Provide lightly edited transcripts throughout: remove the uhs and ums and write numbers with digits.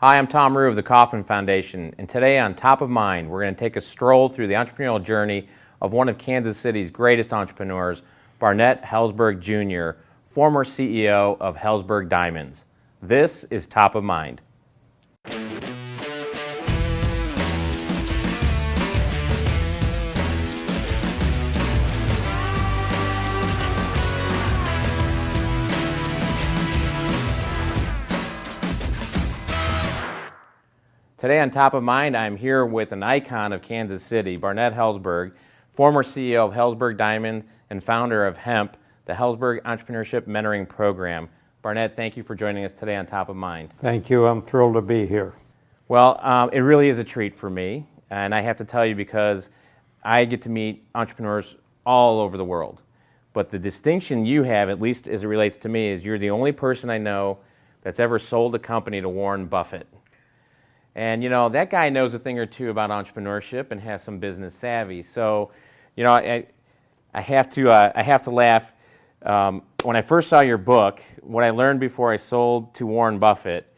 Hi, I'm Tom Rue of the Kauffman Foundation, and today on Top of Mind, we're going to take a stroll through the entrepreneurial journey of one of Kansas City's greatest entrepreneurs, Barnett Helzberg Jr., former CEO of Helzberg Diamonds. This is Top of Mind. Today on Top of Mind, I'm here with an icon of Kansas City, Barnett Helzberg, former CEO of Helzberg Diamond and founder of HEMP, the Helzberg Entrepreneurship Mentoring Program. Barnett, thank you for joining us today on Top of Mind. Thank you. I'm thrilled to be here. Well, it really is a treat for me, and I have to tell you because I get to meet entrepreneurs all over the world. But the distinction you have, at least as it relates to me, is you're the only person I know that's ever sold a company to Warren Buffett. And, you know, that guy knows a thing or two about entrepreneurship and has some business savvy. So, you know, I have to laugh. When I first saw your book, what I learned before I sold to Warren Buffett,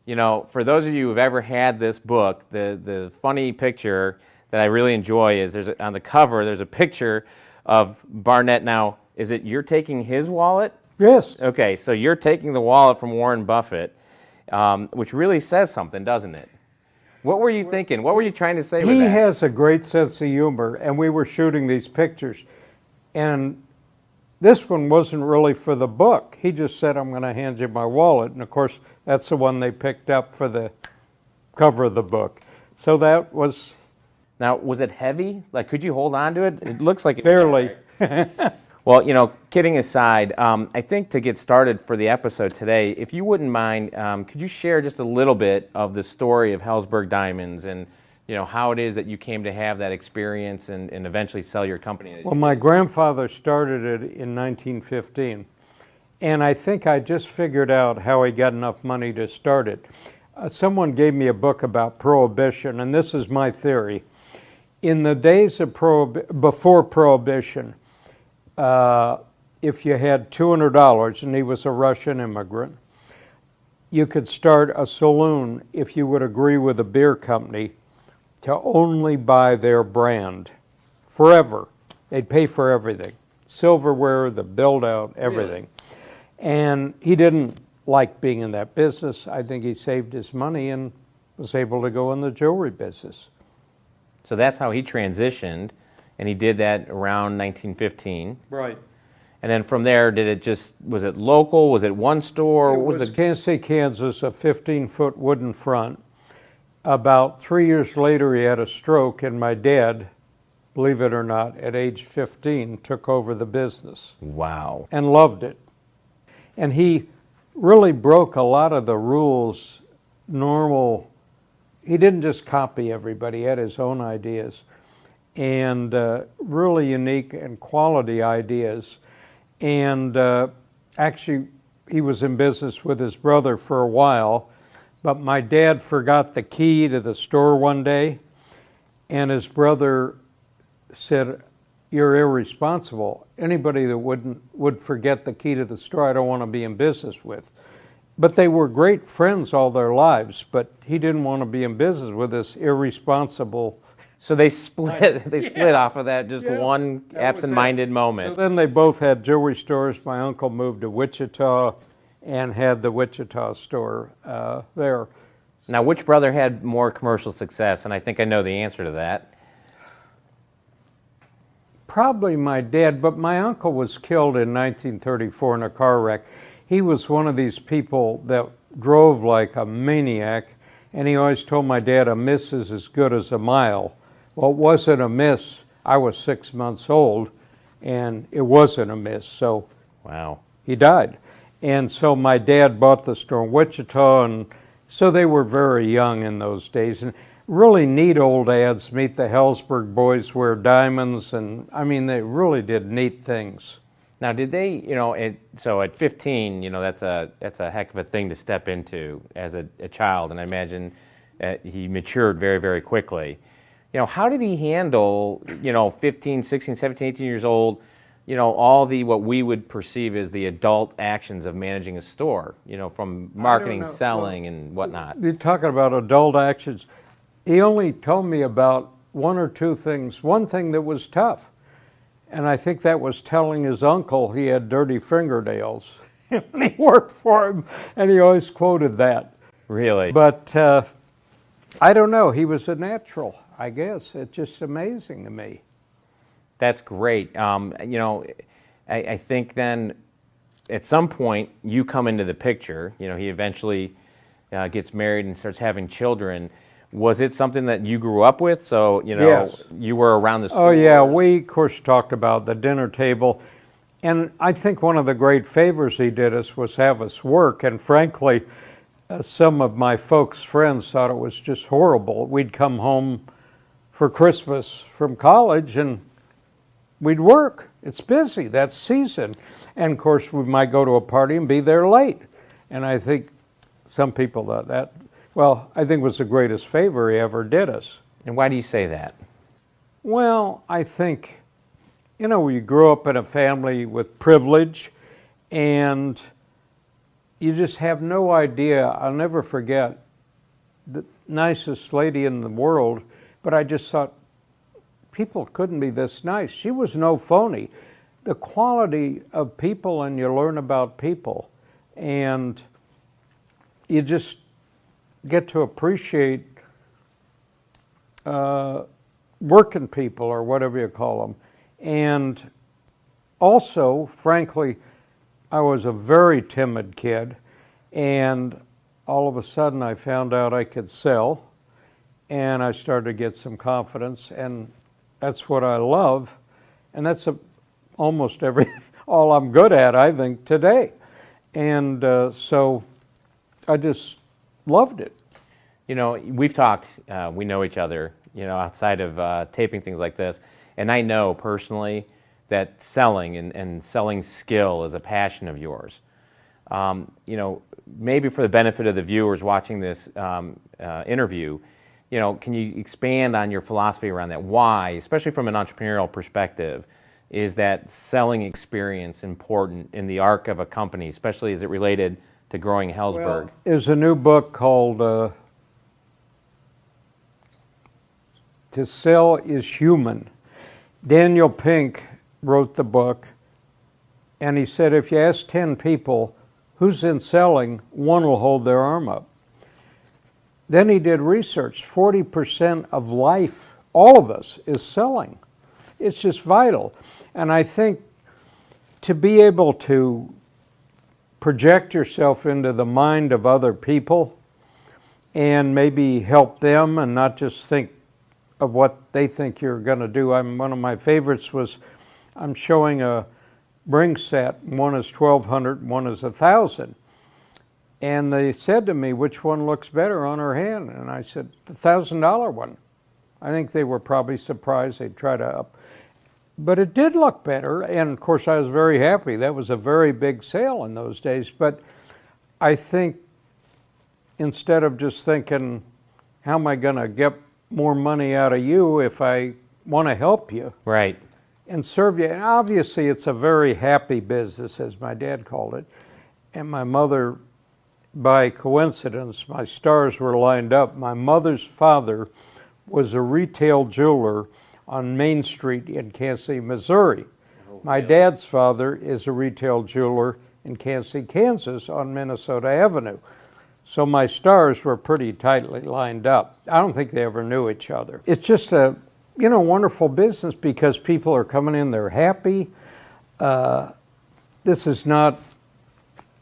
you know, for those of you who've ever had this book, the funny picture that I really enjoy is on the cover, there's a picture of Barnett. Now, is it you're taking his wallet? Yes. Okay, so you're taking the wallet from Warren Buffett, which really says something, doesn't it? What were you thinking? What were you trying to say with that? He has a great sense of humor, and we were shooting these pictures. And this one wasn't really for the book. He just said, I'm going to hand you my wallet. And, of course, that's the one they picked up for the cover of the book. So that was... Now, was it heavy? Like, could you hold on to it? It looks like it... Barely. Well, you know, kidding aside, I think to get started for the episode today, if you wouldn't mind, could you share just a little bit of the story of Helzberg Diamonds and, you know, how it is that you came to have that experience and eventually sell your company? Well, my grandfather started it in 1915, and I think I just figured out how he got enough money to start it. Someone gave me a book about Prohibition, and this is my theory. In the days of before Prohibition, if you had $200 and he was a Russian immigrant, you could start a saloon if you would agree with a beer company to only buy their brand forever. They'd pay for everything, silverware, the build out, everything. Really? And he didn't like being in that business. I think he saved his money and was able to go in the jewelry business. So that's how he transitioned. And he did that around 1915. Right. And then from there, was it local? Was it one store? It was Kansas City, Kansas, a 15-foot wooden front. About 3 years later, he had a stroke, and my dad, believe it or not, at age 15, took over the business. Wow. And loved it. And he really broke a lot of the rules, normal. He didn't just copy everybody. He had his own ideas. And really unique and quality ideas. And actually, he was in business with his brother for a while, but my dad forgot the key to the store one day, and his brother said, "You're irresponsible. Anybody that would forget the key to the store, I don't want to be in business with." But they were great friends all their lives, but he didn't want to be in business with this irresponsible. So they split. They split off of that one absent-minded moment. So then they both had jewelry stores. My uncle moved to Wichita and had the Wichita store there. Now, which brother had more commercial success? And I think I know the answer to that. Probably my dad, but my uncle was killed in 1934 in a car wreck. He was one of these people that drove like a maniac, and he always told my dad, a miss is as good as a mile. Well, it wasn't a miss. I was 6 months old, and it wasn't a miss, so wow, he died. And so my dad bought the store in Wichita, and so they were very young in those days. And really neat old ads, meet the Helzberg boys wear diamonds, and I mean, they really did neat things. Now, did they, you know, so at 15, you know, that's a heck of a thing to step into as a child, and I imagine he matured very, very quickly. You know, how did he handle, you know, 15, 16, 17, 18 years old, all the what we would perceive as the adult actions of managing a store, from marketing, know. selling, and whatnot. You're talking about adult actions. He only told me about one or two things. One thing that was tough, and I think that was telling his uncle he had dirty fingernails. And he worked for him, and he always quoted that. Really? But I don't know. He was a natural, I guess. It's just amazing to me. That's great. I think then at some point you come into the picture. He eventually gets married and starts having children. Was it something that you grew up with? So, Yes. you were around the Oh, yeah. stores? We, of course, talked about the dinner table. And I think one of the great favors he did us was have us work. And frankly, some of my folks' friends thought it was just horrible. We'd come home for Christmas from college and we'd work. It's busy. That's season. And of course, we might go to a party and be there late. And I think some people thought that, I think it was the greatest favor he ever did us. And why do you say that? Well, I think, you grow up in a family with privilege and you just have no idea. I'll never forget the nicest lady in the world, but I just thought, people couldn't be this nice. She was no phony. The quality of people, and you learn about people, and you just get to appreciate working people, or whatever you call them. And also, frankly, I was a very timid kid, and all of a sudden I found out I could sell, and I started to get some confidence, and that's what I love, and that's almost all I'm good at, I think, today. And so I just loved it. We've talked, we know each other, outside of taping things like this, and I know personally that selling and selling skill is a passion of yours. Maybe for the benefit of the viewers watching this interview, can you expand on your philosophy around that? Why, especially from an entrepreneurial perspective, is that selling experience important in the arc of a company, especially as it related to growing Hellsberg? Well, there's a new book called To Sell is Human. Daniel Pink wrote the book, and he said if you ask 10 people who's in selling, one will hold their arm up. Then he did research. 40% of life, all of us, is selling. It's just vital. And I think to be able to project yourself into the mind of other people and maybe help them and not just think of what they think you're going to do. One of my favorites was I'm showing a ring set. One is $1,200, one is $1,000. And they said to me, which one looks better on her hand? And I said, the $1,000 one. I think they were probably surprised. They'd try to up. But it did look better. And of course, I was very happy. That was a very big sale in those days. But I think instead of just thinking, how am I going to get more money out of you if I want to help you? Right. And serve you. And obviously, it's a very happy business, as my dad called it. And my mother, by coincidence, my stars were lined up. My mother's father was a retail jeweler on Main Street in Kansas City, Missouri. My dad's father is a retail jeweler in Kansas City, Kansas on Minnesota Avenue. So my stars were pretty tightly lined up. I don't think they ever knew each other. It's just a wonderful business because people are coming in, they're happy. This is not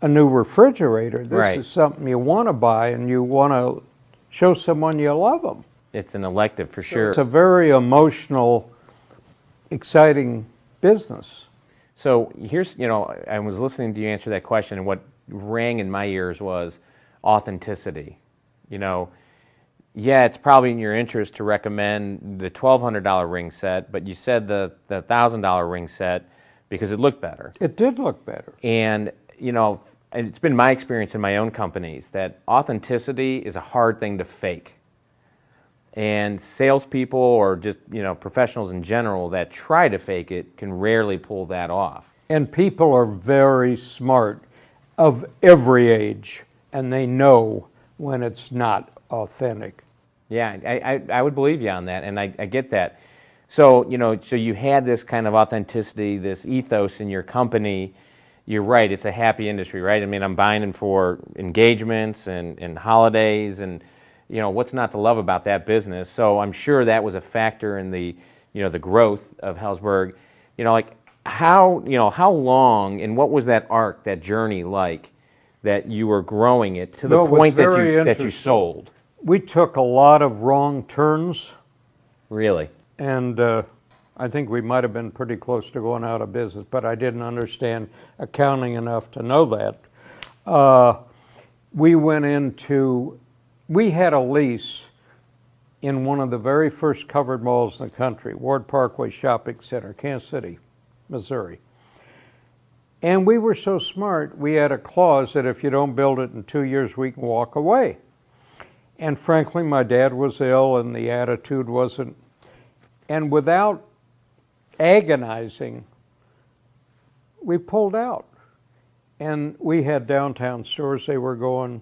a new refrigerator. This Right. is something you want to buy and you want to show someone you love them. It's an elective for sure. It's a very emotional, exciting business. So here's, I was listening to you answer that question, and what rang in my ears was authenticity. Yeah, it's probably in your interest to recommend the $1,200 ring set, but you said the $1,000 ring set because it looked better. It did look better. And, and it's been my experience in my own companies that authenticity is a hard thing to fake. And salespeople or just professionals in general that try to fake it can rarely pull that off. And people are very smart of every age, and they know when it's not authentic. Yeah, I would believe you on that, and I get that. So, so you had this kind of authenticity, this ethos in your company. You're right, it's a happy industry, right? I mean, I'm buying them for engagements and holidays, and, what's not to love about that business? So I'm sure that was a factor in the growth of Helzberg. How long and what was that arc, that journey like, that you were growing it to the point that you sold? We took a lot of wrong turns. Really? And I think we might have been pretty close to going out of business, but I didn't understand accounting enough to know that. We had a lease in one of the very first covered malls in the country, Ward Parkway Shopping Center, Kansas City, Missouri. And we were so smart, we had a clause that if you don't build it in 2 years, we can walk away. And frankly, my dad was ill and the attitude wasn't. And without agonizing, we pulled out. And we had downtown stores, they were going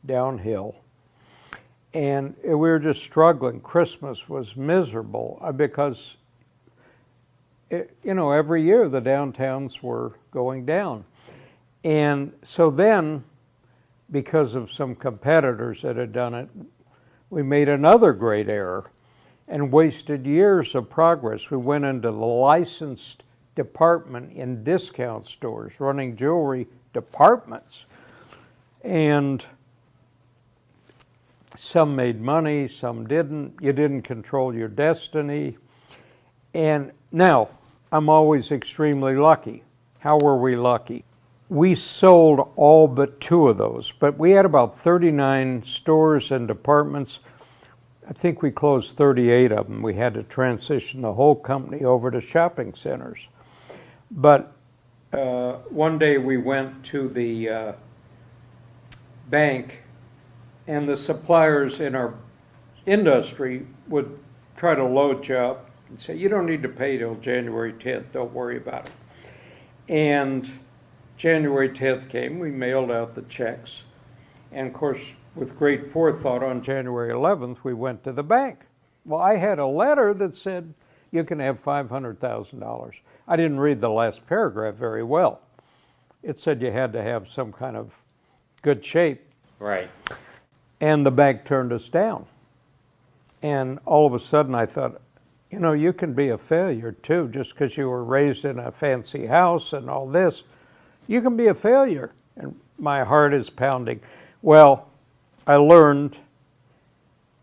downhill. And we were just struggling. Christmas was miserable because, every year the downtowns were going down. And so then, because of some competitors that had done it, we made another great error and wasted years of progress. We went into the licensed department in discount stores, running jewelry departments. And some made money, some didn't. You didn't control your destiny. And now, I'm always extremely lucky. How were we lucky? We sold all but 2 of those, but we had about 39 stores and departments. I think we closed 38 of them. We had to transition the whole company over to shopping centers. But one day we went to the bank, and the suppliers in our industry would try to load you up and say, you don't need to pay till January 10th, don't worry about it. And January 10th came, we mailed out the checks, and of course, with great forethought, on January 11th, we went to the bank. Well, I had a letter that said, you can have $500,000. I didn't read the last paragraph very well. It said you had to have some kind of good shape. Right. And the bank turned us down. And all of a sudden I thought, you can be a failure too, just because you were raised in a fancy house and all this. You can be a failure. And my heart is pounding. Well, I learned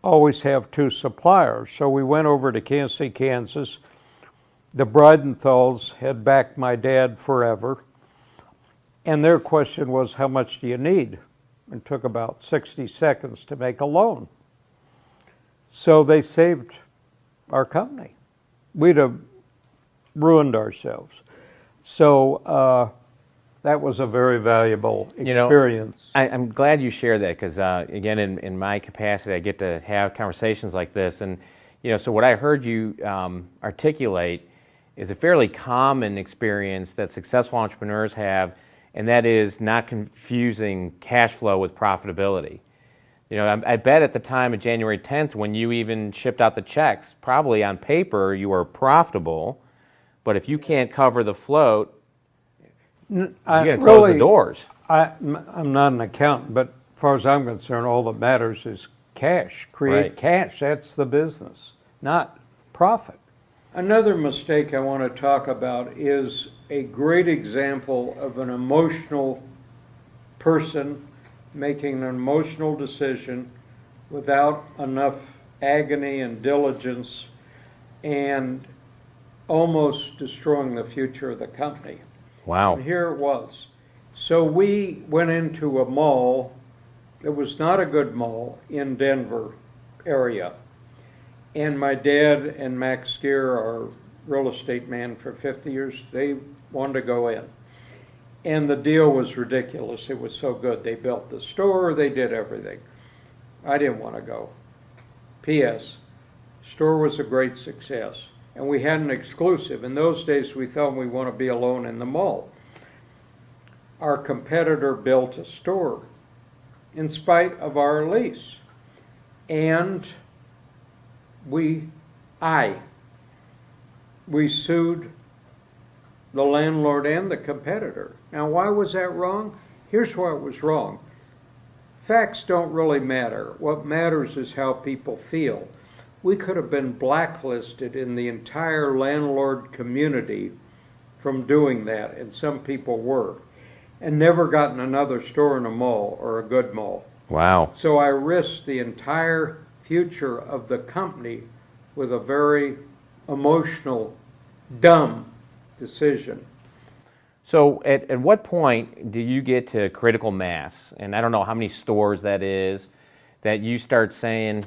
always have 2 suppliers. So we went over to Kansas City, Kansas. The Bridenthals had backed my dad forever. And their question was, how much do you need? It took about 60 seconds to make a loan. So they saved our company. We'd have ruined ourselves. So that was a very valuable experience. I'm glad you shared that because, again, in my capacity, I get to have conversations like this. And, so what I heard you articulate is a fairly common experience that successful entrepreneurs have, and that is not confusing cash flow with profitability. I bet at the time of January 10th, when you even shipped out the checks, probably on paper you were profitable, but if you can't cover the float, you got to close the doors. I'm not an accountant, but as far as I'm concerned, all that matters is cash. Create cash. That's the business, not profit. Another mistake I want to talk about is a great example of an emotional person making an emotional decision without enough agony and diligence and almost destroying the future of the company. Wow. And here it was. So we went into a mall that was not a good mall in Denver area. And my dad and Max Gear, our real estate man for 50 years, they wanted to go in. And the deal was ridiculous. It was so good. They built the store, they did everything. I didn't want to go. P.S. Store was a great success. And we had an exclusive. In those days, we thought we want to be alone in the mall. Our competitor built a store in spite of our lease. And we sued the landlord and the competitor. Now, why was that wrong? Here's why it was wrong. Facts don't really matter. What matters is how people feel. We could have been blacklisted in the entire landlord community from doing that, and some people were, and never gotten another store in a mall or a good mall. Wow. So I risked the entire future of the company with a very emotional, dumb decision. So at what point do you get to critical mass? And I don't know how many stores that is, that you start saying,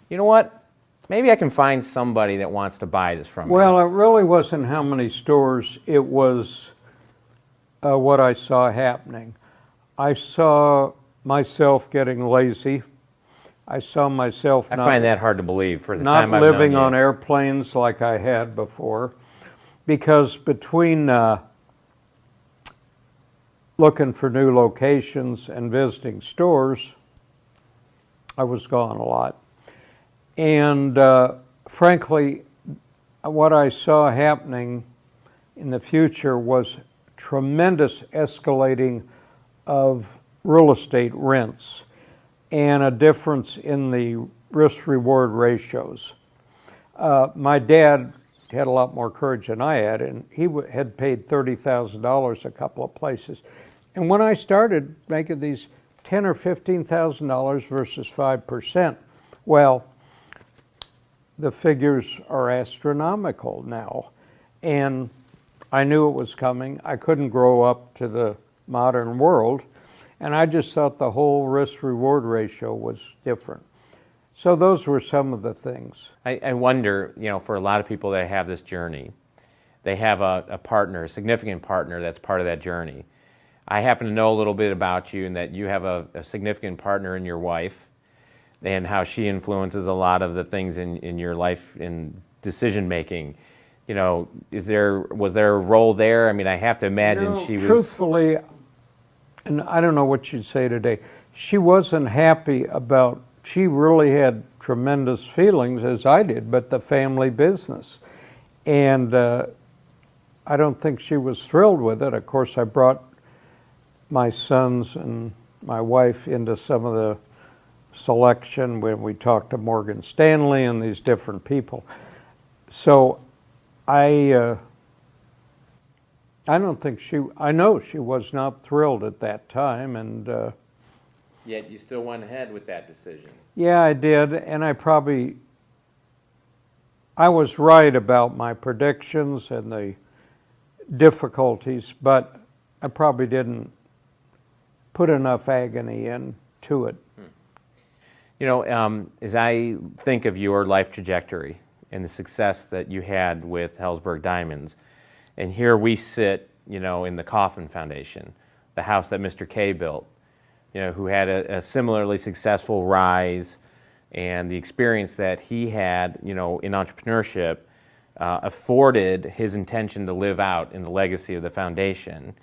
you know what, maybe I can find somebody that wants to buy this from me. Well, it really wasn't how many stores, it was what I saw happening. I saw myself getting lazy. I saw myself I find that hard to believe for the time not I've known living you. on airplanes like I had before, because between looking for new locations and visiting stores, I was gone a lot. And frankly, what I saw happening in the future was tremendous escalating of real estate rents and a difference in the risk-reward ratios. My dad had a lot more courage than I had, and he had paid $30,000 a couple of places. And when I started making these $10,000 or $15,000 versus 5%, well, the figures are astronomical now. And I knew it was coming. I couldn't grow up to the modern world. And I just thought the whole risk-reward ratio was different. So those were some of the things. I wonder, for a lot of people that have this journey, they have a partner, a significant partner that's part of that journey. I happen to know a little bit about you, and that you have a significant partner in your wife, and how she influences a lot of the things in your life in decision making. Was there a role there? I mean, I have to imagine she was. Truthfully, and I don't know what you'd say today, she wasn't happy about, she really had tremendous feelings, as I did, but the family business. And I don't think she was thrilled with it. Of course, I brought my sons and my wife into some of the selection when we talked to Morgan Stanley and these different people. So I don't think I know she was not thrilled at that time, and Yet you still went ahead with that decision. yeah, I did, and I was right about my predictions and the difficulties, but I probably didn't put enough agony into it. As I think of your life trajectory and the success that you had with Hellsberg Diamonds, and here we sit, in the Kauffman Foundation, the house that Mr. K built, who had a similarly successful rise, and the experience that he had, in entrepreneurship, afforded his intention to live out in the legacy of the foundation.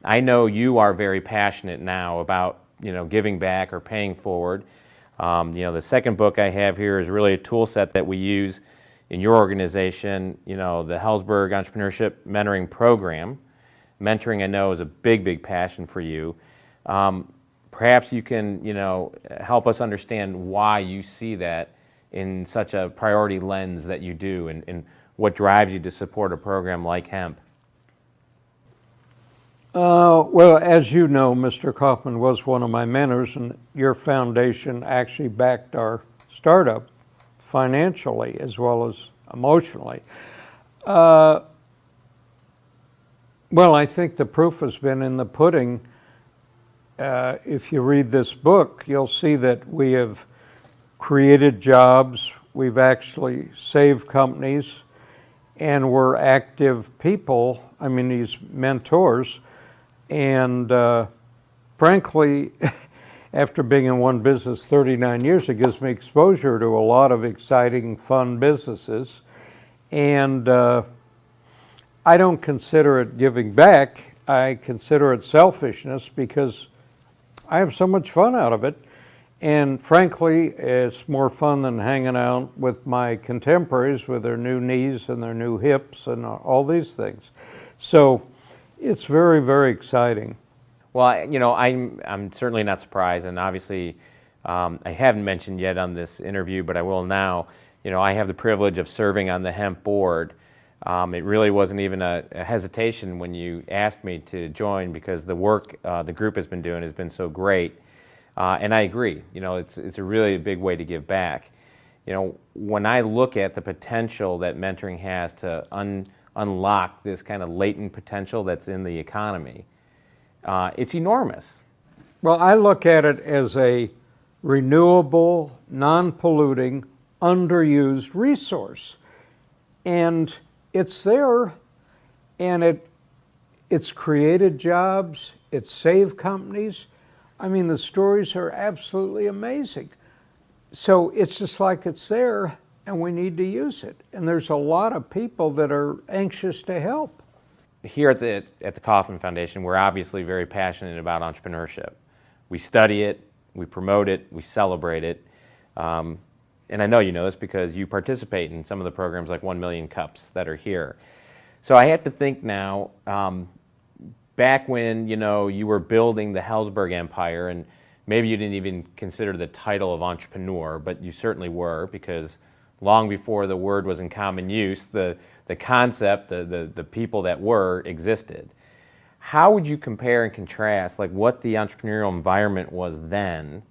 I know you are very passionate now about, giving back or paying forward. The second book I have here is really a tool set that we use in your organization, the Hellsberg Entrepreneurship Mentoring Program. Mentoring, I know, is a big, big passion for you. Perhaps you can, help us understand why you see that in such a priority lens that you do, and what drives you to support a program like HEMP. Well, as you know, Mr. Kauffman was one of my mentors, and your foundation actually backed our startup financially as well as emotionally. Well, I think the proof has been in the pudding. If you read this book, you'll see that we have created jobs, we've actually saved companies, and we're active people, these mentors. And frankly, after being in one business 39 years, it gives me exposure to a lot of exciting, fun businesses. And I don't consider it giving back. I consider it selfishness because I have so much fun out of it. And frankly, it's more fun than hanging out with my contemporaries with their new knees and their new hips and all these things. So it's very, very exciting. Well, I'm certainly not surprised, and obviously I haven't mentioned yet on this interview, but I will now. I have the privilege of serving on the hemp board. It really wasn't even a hesitation when you asked me to join, because the work the group has been doing has been so great. And I agree. It's a really big way to give back. When I look at the potential that mentoring has to unlock this kind of latent potential that's in the economy, it's enormous. Well, I look at it as a renewable, non-polluting, underused resource. And it's there, and it's created jobs, it's saved companies. I mean, the stories are absolutely amazing. So it's just like it's there, and we need to use it. And there's a lot of people that are anxious to help. Here at the Kauffman Foundation, we're obviously very passionate about entrepreneurship. We study it, we promote it, we celebrate it. And I know you know this because you participate in some of the programs like 1 Million Cups that are here. So I have to think now, back when you were building the Helzberg empire, and maybe you didn't even consider the title of entrepreneur, but you certainly were, because long before the word was in common use, the concept, the people that were existed. How would you compare and contrast what the entrepreneurial environment was then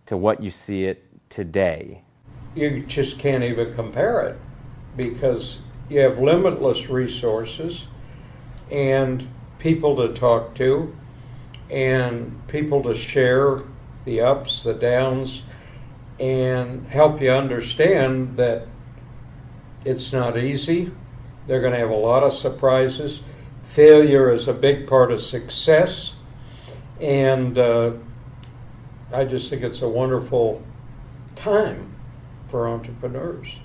to what you see it today? You just can't even compare it, because you have limitless resources and people to talk to and people to share the ups, the downs, and help you understand that it's not easy. They're going to have a lot of surprises. Failure is a big part of success, and I just think it's a wonderful time for entrepreneurs.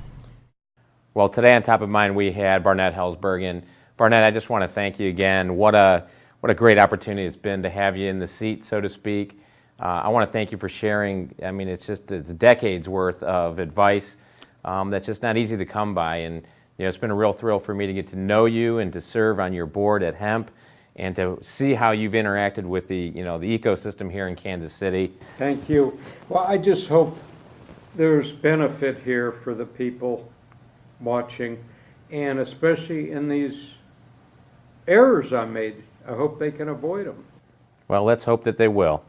Well, today on Top of Mind we had Barnett Helzberg, and Barnett, I just want to thank you again. What a great opportunity it's been to have you in the seat, so to speak. I want to thank you for sharing. I mean, it's decades worth of advice that's just not easy to come by, and it's been a real thrill for me to get to know you and to serve on your board at Hemp, and to see how you've interacted with the the ecosystem here in Kansas City. Thank you. Well, I just hope there's benefit here for the people watching, and especially in these errors I made. I hope they can avoid them. Well, let's hope that they will.